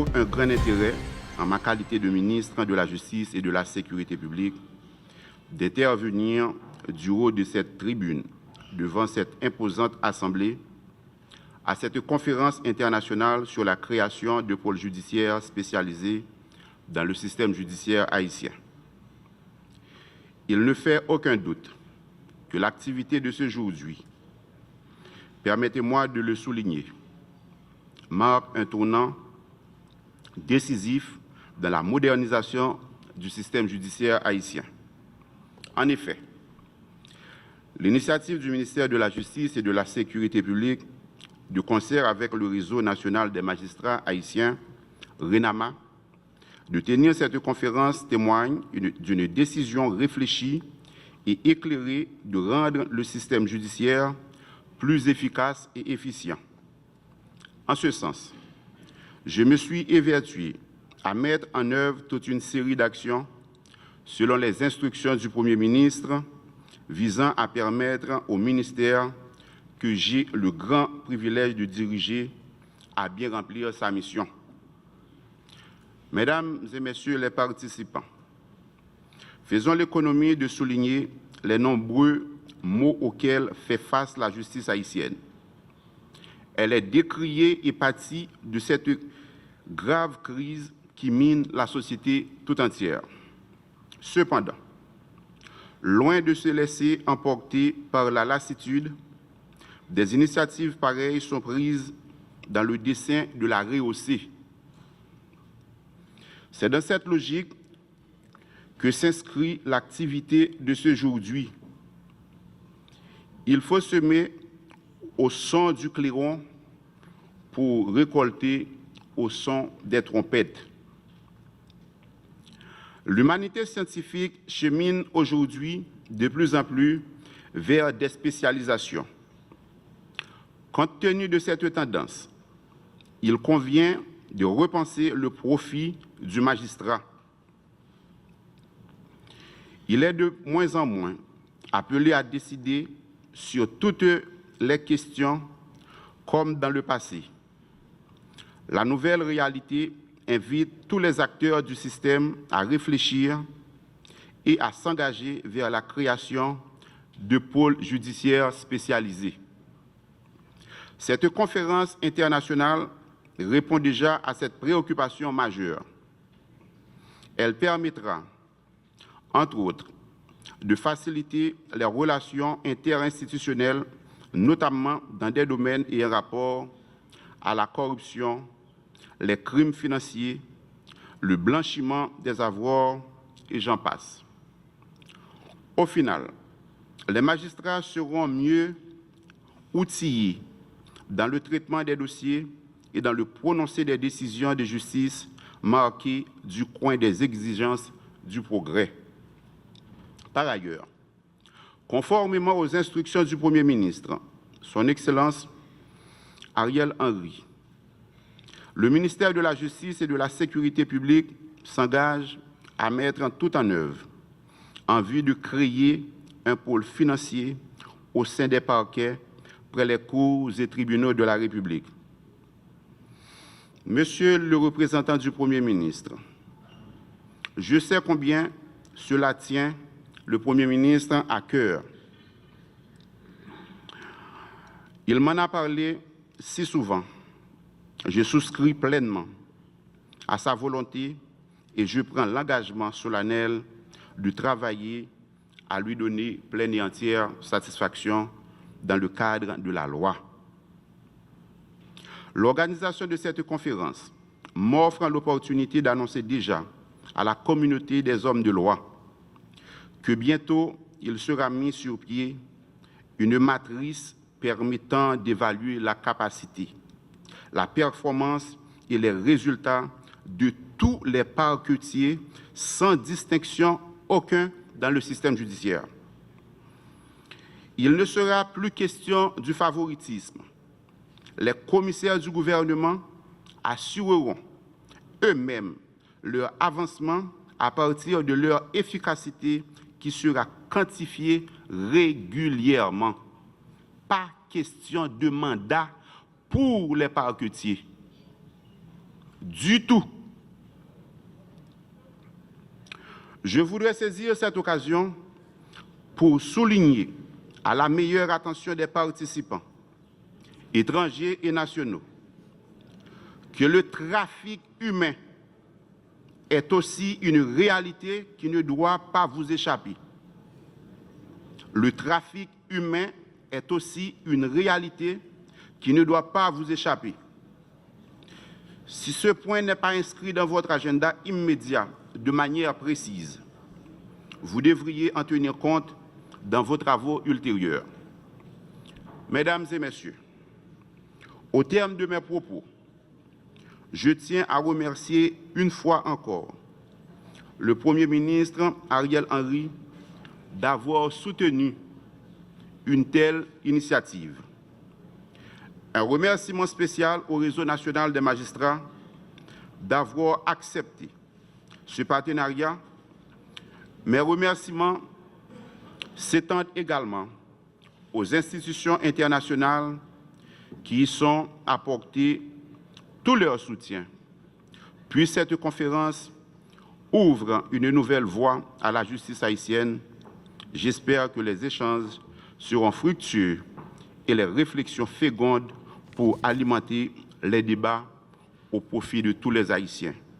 toujours un grand intérêt, en ma qualité de ministre de la Justice et de la Sécurité publique, d'intervenir du haut de cette tribune, devant cette imposante Assemblée, à cette conférence internationale sur la création de pôles judiciaires spécialisés dans le système judiciaire haïtien. Il ne fait aucun doute que l'activité de ce jour-ci, permettez-moi de le souligner, marque un tournant décisif dans la modernisation du système judiciaire haïtien. En effet, l'initiative du ministère de la Justice et de la Sécurité publique, de concert avec le Réseau national des magistrats haïtiens, RENAMA, de tenir cette conférence témoigne d'une décision réfléchie et éclairée de rendre le système judiciaire plus efficace et efficient. En ce sens, je me suis évertué à mettre en œuvre toute une série d'actions selon les instructions du Premier ministre visant à permettre au ministère que j'ai le grand privilège de diriger à bien remplir sa mission. Mesdames et messieurs les participants, faisons l'économie de souligner les nombreux maux auxquels fait face la justice haïtienne. Elle est décriée et pâtit de cette grave crise qui mine la société tout entière. Cependant, loin de se laisser emporter par la lassitude, des initiatives pareilles sont prises dans le dessein de la rehausser. C'est dans cette logique que s'inscrit l'activité de ce jour-ci. Il faut semer au son du clairon pour récolter au son des trompettes. L'humanité scientifique chemine aujourd'hui de plus en plus vers des spécialisations. Compte tenu de cette tendance, il convient de repenser le profil du magistrat. Il est de moins en moins appelé à décider sur toutes les questions comme dans le passé. La nouvelle réalité invite tous les acteurs du système à réfléchir et à s'engager vers la création de pôles judiciaires spécialisés. Cette conférence internationale répond déjà à cette préoccupation majeure. Elle permettra, entre autres, de faciliter les relations interinstitutionnelles, notamment dans des domaines ayant rapport à la corruption, les crimes financiers, le blanchiment des avoirs et j'en passe. Au final, les magistrats seront mieux outillés dans le traitement des dossiers et dans le prononcé des décisions de justice marquées du coin des exigences du progrès. Par ailleurs, conformément aux instructions du Premier ministre, Son Excellence Ariel Henry, le ministère de la Justice et de la Sécurité publique s'engage à mettre tout en œuvre en vue de créer un pôle financier au sein des parquets près les cours et tribunaux de la République. Monsieur le représentant du Premier ministre, je sais combien cela tient le Premier ministre à cœur. Il m'en a parlé si souvent. Je souscris pleinement à sa volonté et je prends l'engagement solennel de travailler à lui donner pleine et entière satisfaction dans le cadre de la loi. L'organisation de cette conférence m'offre l'opportunité d'annoncer déjà à la communauté des hommes de loi que bientôt il sera mis sur pied une matrice permettant d'évaluer la capacité, la performance et les résultats de tous les parquetiers sans distinction aucun dans le système judiciaire. Il ne sera plus question du favoritisme. Les commissaires du gouvernement assureront eux-mêmes leur avancement à partir de leur efficacité qui sera quantifiée régulièrement. Pas question de mandat pour les parquetiers. du tout. Je voudrais saisir cette occasion pour souligner à la meilleure attention des participants, étrangers et nationaux, que le trafic humain est aussi une réalité qui ne doit pas vous échapper. Le trafic humain est aussi une réalité qui ne doit pas vous échapper. Si ce point n'est pas inscrit dans votre agenda immédiat de manière précise, vous devriez en tenir compte dans vos travaux ultérieurs. Mesdames et messieurs, au terme de mes propos, je tiens à remercier une fois encore le Premier ministre Ariel Henry d'avoir soutenu une telle initiative. Un remerciement spécial au Réseau national des magistrats d'avoir accepté ce partenariat. Mes remerciements s'étendent également aux institutions internationales qui y sont apportés tout leur soutien. Puis cette conférence ouvre une nouvelle voie à la justice haïtienne. J'espère que les échanges seront fructueux et les réflexions fécondes pour alimenter les débats au profit de tous les Haïtiens.